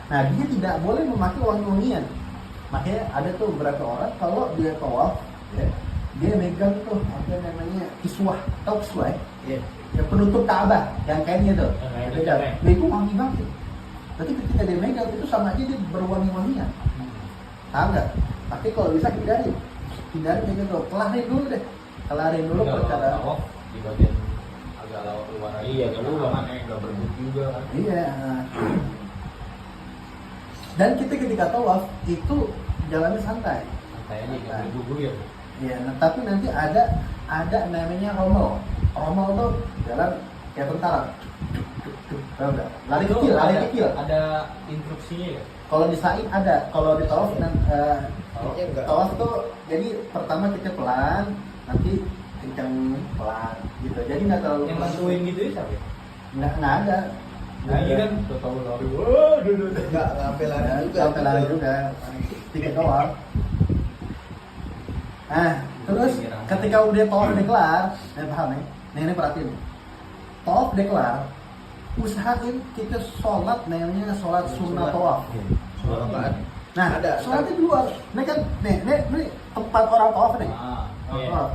Nah, dia tidak boleh memakai wangi-wangian. Makanya ada tuh beberapa orang kalau dia tawaf, ya, dia megang tuh kiswah, tahu kiswah? Iya. Yang penutup Ka'bah, yang kainnya tuh. Yang kain Dia itu, pegang. Cak. Nah, itu wangi banget. Berarti ketika dia megang itu sama aja dia berwangi-wangian. Tahu nggak? Tapi kalau bisa hindari aja tuh. Kelarin dulu deh. Kelarin dulu perkara. Di bagian agak luar aja. Iya, keluar. Nggak berbut juga kan. Iya. Dan kita ketika tawaf itu jalannya santai. Santai aja, nggak bergugur ya. Iya. Nah, tapi nanti ada namanya rommel. Rommel tuh jalan kayak tentara. Tahu nggak? Lari Itu kecil. Ada instruksinya ya? Kalau di sa'i ada. Kalau di tawaf Kayaknya enggak. tawaf tuh jadi pertama kita pelan, nanti kencang pelan gitu. Jadi nggak terlalu Yang bantuin gitu ya siapa? nggak ada. Nah, ini kan udah tahu lari. Wah, dulu. Enggak sampai lari juga. Sampai lari juga. Tiga doang. Nah, terus ketika udah tawaf udah kelar, paham ya? Ini perhatiin. Tawaf udah kelar, usahain kita sholat namanya sholat sunnah tawaf. Sholat apaan? Nah, Ada. sholatnya di luar. Ini kan, nih tempat orang tawaf nih. Iya. Tawaf.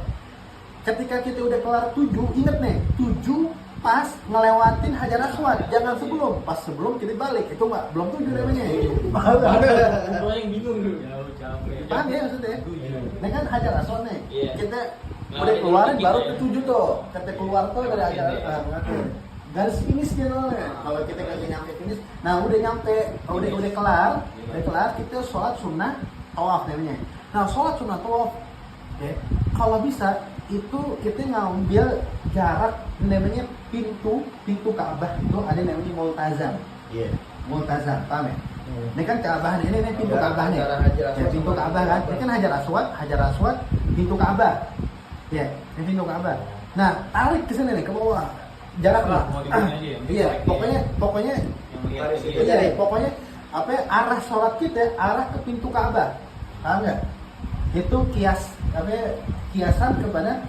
Ketika kita udah kelar 7, inget nih, 7 pas ngelewatin Hajar Aswad, jangan sebelum. Pas sebelum kita balik, itu belum 7 namanya. Gua yang bingung dulu. Ya, capek. Paham ya maksudnya? Ini kan Hajar Aswad nih. Iya. Kita Udah keluarin baru ke 7 tuh. Ketika keluar tuh dari ajaran garis finish gitu kalau kita nggak nyampe finish. Nah udah nyampe, udah kelar, kita sholat sunnah tawaf namanya. Nah sholat sunnah tawaf, kalau bisa itu kita ngambil jarak namanya pintu Ka'bah itu ada namanya multazam. Multazam, paham ya? Ini kan Ka'bah ini pintu Ka'bah nih. Ya, pintu Ka'bah kan, ini kan Hajar Aswad, pintu Ka'bah. Ya, ini pintu Ka'bah. Nah tarik ke sini nih ke bawah. Jaraknya. Iya, pokoknya apa ya, arah sholat kita arah ke pintu Ka'bah. Paham nggak? Itu kiasan kepada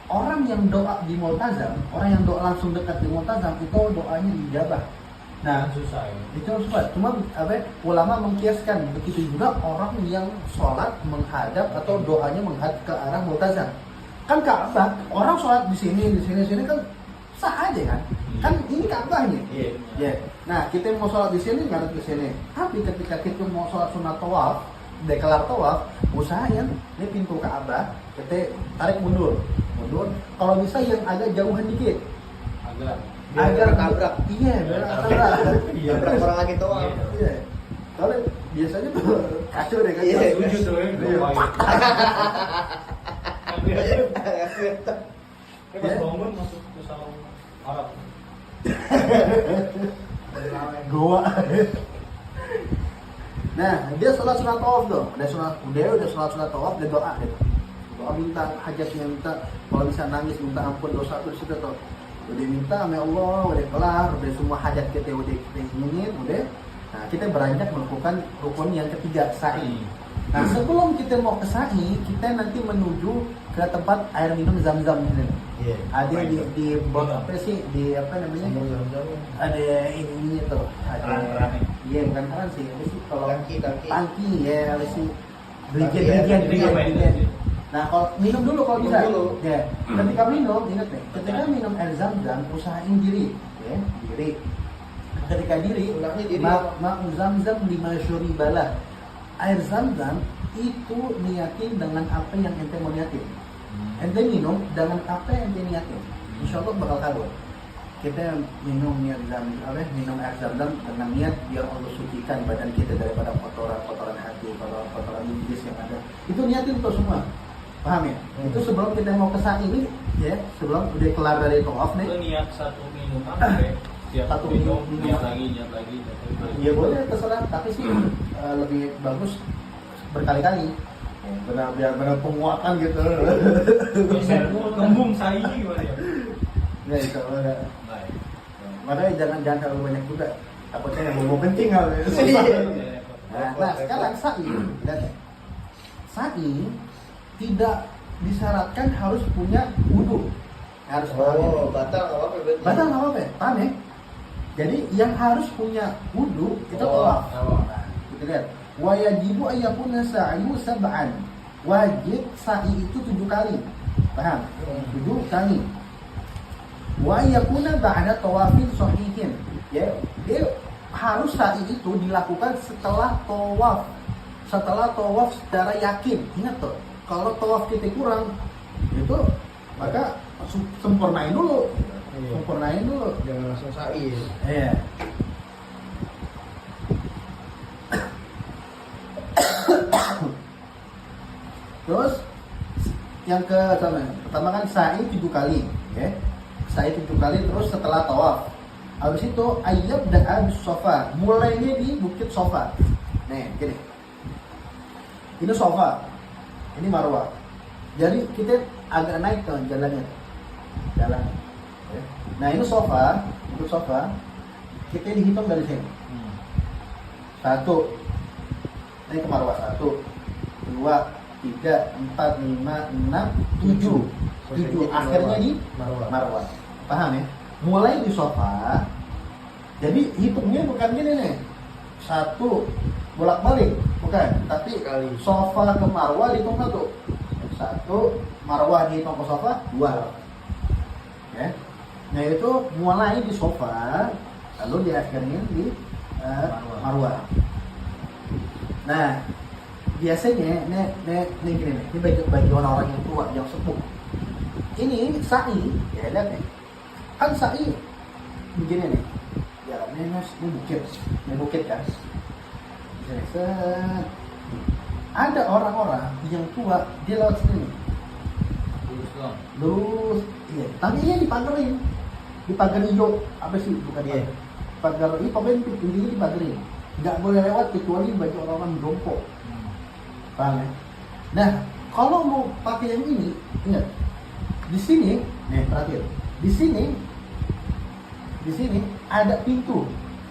orang yang doa di multazam, orang yang doa langsung dekat di multazam itu doanya dijabah. Nah, susah ya. Itu susah. Cuma ulama mengkiaskan begitu juga orang yang sholat menghadap atau doanya menghadap ke arah multazam. Kan Ka'bah, orang sholat di sini kan sah aja kan? Kan ini Ka'bahnya. Iya. Nah, kita mau sholat di sini nggak ke sini. Tapi ketika kita mau sholat sunat tawaf, kelar tawaf, usahain ini pintu Ka'bah, kita tarik mundur. Kalau bisa yang agak jauhan dikit. Agar tabrak. Iya, tabrak. Tabrak orang lagi tawaf. Iya. Kalau biasanya tuh kacau deh kan. Iya. Setuju tuh ya. Pas bangun masuk ke salam Arab. Goa. Nah, dia sholat sunat tawaf tuh. Udah sholat sunat tawaf, dia doa gitu. Doa minta hajatnya, minta kalau bisa nangis minta ampun dosa tuh di situ tuh. Udah minta sama Allah, udah kelar, udah semua hajat kita udah kita inginin, udah. Nah, kita beranjak melakukan rukun yang ketiga, sa'i. Nah, sebelum kita mau ke sa'i, kita nanti menuju ke tempat air minum Zam-Zam ini. Ada di apa sih, di apa namanya? Ada ini tuh, ada iya bukan keran sih, apa sih kalau tangki ya, ada sih bagian. Nah, kalau minum dulu kalau bisa. Ya, ketika minum, ingat nih, ketika minum air Zam-Zam, usahain diri, ya, diri. Ketika diri, ma'u Zam-Zam 5 syuribalah. Air Zam-Zam itu niatin dengan apa yang ente mau niatin. Ente minum dengan apa yang ente niatin. Insya Allah bakal kabul. Kita minum air Zam-Zam dengan niat biar Allah sucikan badan kita daripada kotoran hati, kotoran iblis yang ada. Itu niatin tuh semua. Paham ya? Itu sebelum kita mau ke sa'i ini, ya, sebelum udah kelar dari tawaf nih. Itu niat satu minuman, tiap satu minum niat lagi. Ya boleh terserah, tapi sih lebih bagus berkali-kali. Biar benar penguatan gitu. Kembung saya gimana ya? Nggak itu enggak. Makanya jangan terlalu banyak juga. Takutnya yang mau penting hal ya. Nah, sekarang sa'i, lihat ya. Sa'i tidak disyaratkan harus punya wudu. Harus batal nggak apa-apa berarti. Batal nggak apa-apa, paham ya? Jadi yang harus punya wudu itu tawaf. Nah, kita lihat. Wa yajibu ayyakuna sa'yu sab'an. Wajib sa'i itu 7 kali. Paham? 7 kali. Wa yakuna ba'da tawafin sahihin. Ya, dia harus sa'i itu dilakukan setelah tawaf. Setelah tawaf secara yakin. Ingat tuh. Kalau tawaf kita kurang, itu maka sempurnain dulu. Jangan langsung sa'i. Iya. Terus yang pertama kan sa'i 7 kali, ya. Sa'i 7 kali terus setelah tawaf. Habis itu ayyab dan abis sofa. Mulainya di Bukit Sofa. Nih, gini. Ini sofa. Ini Marwah. Jadi kita agak naik ke jalannya. Ya. Nah, ini sofa, Bukit Sofa. Kita dihitung dari sini. 1. Naik ke Marwah 1, 2, 3, 4, 5, 6, 7. 7 akhirnya di Marwah. Paham ya? Mulai di sofa. Jadi hitungnya bukan gini nih. 1 bolak-balik, bukan, tapi sofa ke Marwah dihitung 1. 1 Marwah dihitung ke sofa 2. Ya. Nah, itu mulai di sofa lalu diakhirnya di Marwah. Nah, biasanya ini gini nih, ini bagi orang-orang yang tua, yang sepuh. ini sa'i, ya lihat nih. Kan sa'i begini nih. Ya, ini bukit kan. Jadi, ada orang-orang yang tua dia lewat sini nih. Lurus doang. Lurus, iya. Tapi ini dipagarin, dipagar hijau. Apa sih? Bukan Iya. pagar. Ini pokoknya intinya dipagarin. Nggak boleh lewat kecuali bagi orang-orang jongkok. Paham ya? Nah, kalau mau pakai yang ini, ingat di sini, nih terakhir, di sini ada pintu.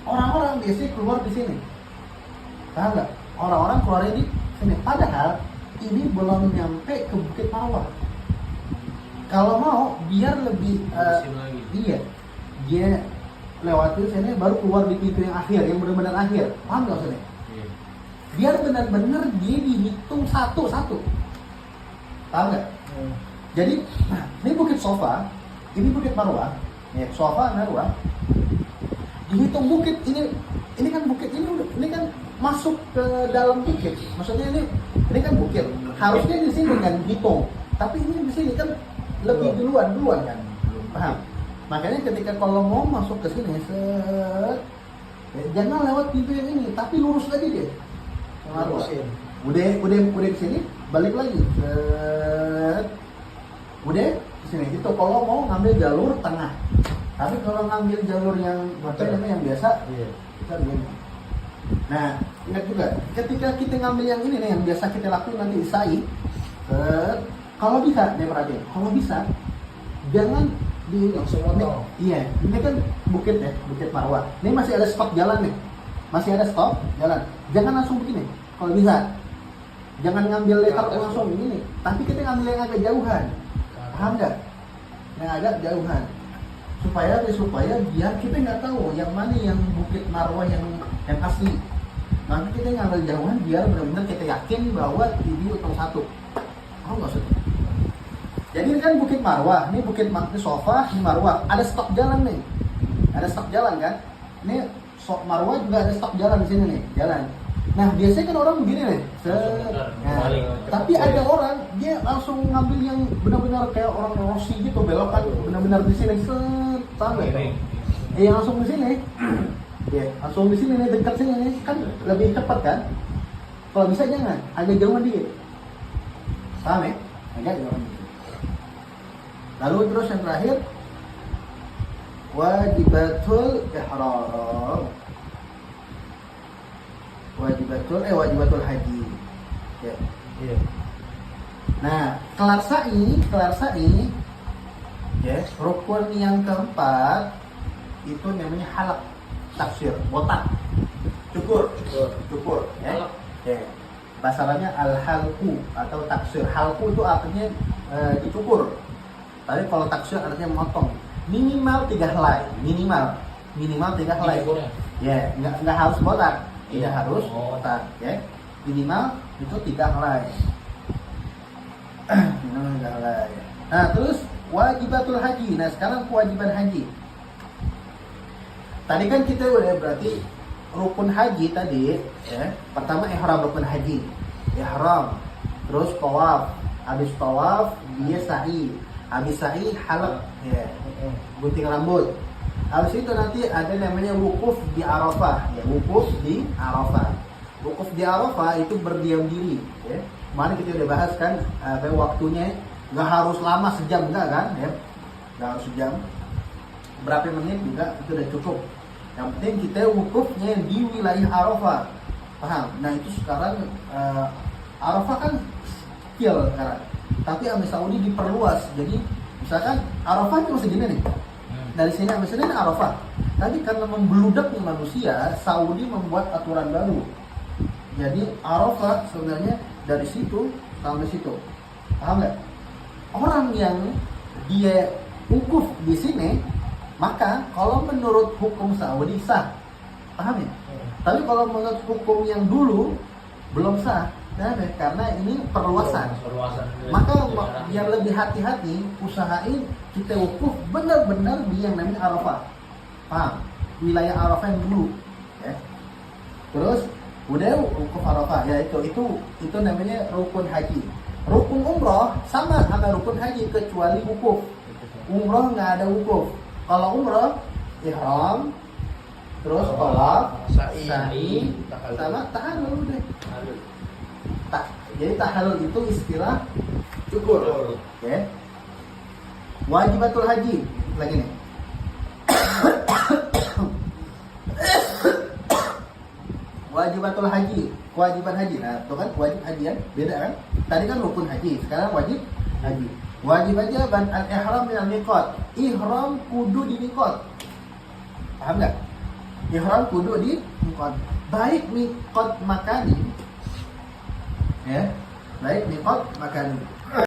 Orang-orang biasanya keluar di sini. Paham nggak? Orang-orang keluar di sini. Padahal ini belum nyampe ke Bukit Marwah. Kalau mau biar lebih Lurusin lagi. iya, dia lewatin sini baru keluar di pintu yang akhir, yang benar-benar akhir. Paham nggak maksudnya? Iya. Biar benar-benar dia dihitung satu-satu. Paham nggak? Jadi, nah, ini Bukit Sofa, ini Bukit Marwah, ya, Sofa Marwah. Dihitung bukit ini kan bukit ini kan masuk ke dalam bukit. Maksudnya ini kan bukit. Harusnya di sini kan hitung. Tapi ini di sini kan lebih duluan kan. Paham? Makanya ketika kalau mau masuk ke sini, jangan lewat pintu yang ini, tapi lurus lagi deh. Lurusin. Udah di sini, balik lagi. Udah di sini. Itu kalau mau ngambil jalur tengah. Tapi kalau ngambil jalur yang yang biasa, Iya. kita begini. Nah, ingat juga, ketika kita ngambil yang ini nih, yang biasa kita lakukan nanti sa'i, kalau bisa, nih perhatiin, kalau bisa, jangan di Langsung motong. Iya, ini kan bukit ya, Bukit Marwah. Ini masih ada stop jalan nih, masih ada stop jalan. Jangan langsung begini, kalau bisa. Jangan ngambil letak langsung begini, tapi kita ngambil yang agak jauhan. Paham nggak? Yang agak jauhan. Supaya biar kita nggak tahu yang mana yang Bukit Marwah yang asli. Maka kita ngambil jauhan biar benar-benar kita yakin bahwa ini utang satu. Tahu nggak sih? Jadi ini kan Bukit Marwah, ini Bukit Sofa, ini Marwah. Ada stok jalan nih, ada stok jalan kan? Ini Marwah juga ada stok jalan di sini nih, jalan. Nah biasanya kan orang begini nih, nah, tapi ada orang dia langsung ngambil yang benar-benar kayak orang Rossi gitu, belokan benar-benar di sini, tahu nggak? Langsung di sini, ya langsung di sini nih, dekat sini nih, kan lebih cepat kan? Kalau bisa jangan, agak jauhan dikit, paham ya? Agak jauhan dikit. Lalu terus yang terakhir, wajibatul ihram. Wajibatul haji. Ya. Iya. Nah, kelar sa'i, ya, rukun yang keempat itu namanya halak, taksir, botak, cukur, ya. Ya. Bahasa Arabnya al-halku atau taksir. Halku itu artinya dicukur. Tapi kalau taksir artinya memotong. Minimal 3 helai, minimal 3 helai. Ya, nggak harus botak. Tidak harus botak, ya. Minimal itu 3 helai. Minimal 3 helai. Nah, terus wajibatul haji. Nah, sekarang kewajiban haji. Tadi kan kita udah berarti rukun haji tadi, ya. Pertama ihram, rukun haji. Ihram. Terus tawaf. Habis tawaf dia sa'i. Habis sa'i halaq, ya. Gunting rambut. Habis itu nanti ada namanya wukuf di Arafah, ya, wukuf di Arafah. Wukuf di Arafah itu berdiam diri, ya. Kemarin kita udah bahas kan, waktunya nggak harus lama sejam, enggak kan, ya. Nggak harus sejam, berapa menit juga itu udah cukup. Yang penting kita wukufnya di wilayah Arafah, paham? Nah itu sekarang Arafah kan kecil sekarang, tapi Arab Saudi diperluas. Jadi misalkan Arafah itu segini nih. Dari sini sampai sini Arafah. Tapi karena membludaknya manusia, Saudi membuat aturan baru. Jadi Arafah sebenarnya dari situ sampai situ. Paham nggak? Orang yang dia wukuf di sini, maka kalau menurut hukum Saudi sah. Paham ya? Tapi kalau menurut hukum yang dulu belum sah. Nah, karena ini perluasan. Maka biar lebih hati-hati, usahain kita wukuf benar-benar di yang namanya Arafah. Paham? Wilayah Arafah yang dulu, ya. Terus udah wukuf Arafah, ya itu namanya rukun haji. Rukun umroh sama rukun haji kecuali wukuf. Umroh nggak ada wukuf. Kalau umroh ihram, terus tawaf, sa'i, sama tahallul deh. Jadi tahallul itu istilah cukur. Oke. Wajibatul haji lagi nih. Wajibatul haji, kewajiban haji. Nah, itu kan wajib haji kan? Beda kan? Tadi kan rukun haji, sekarang wajib haji. Wajib aja ban al-ihram min al-miqat. Ihram kudu di miqat. Paham enggak? Ihram kudu di miqat. Baik miqat makani. Ya. Baik miqat makani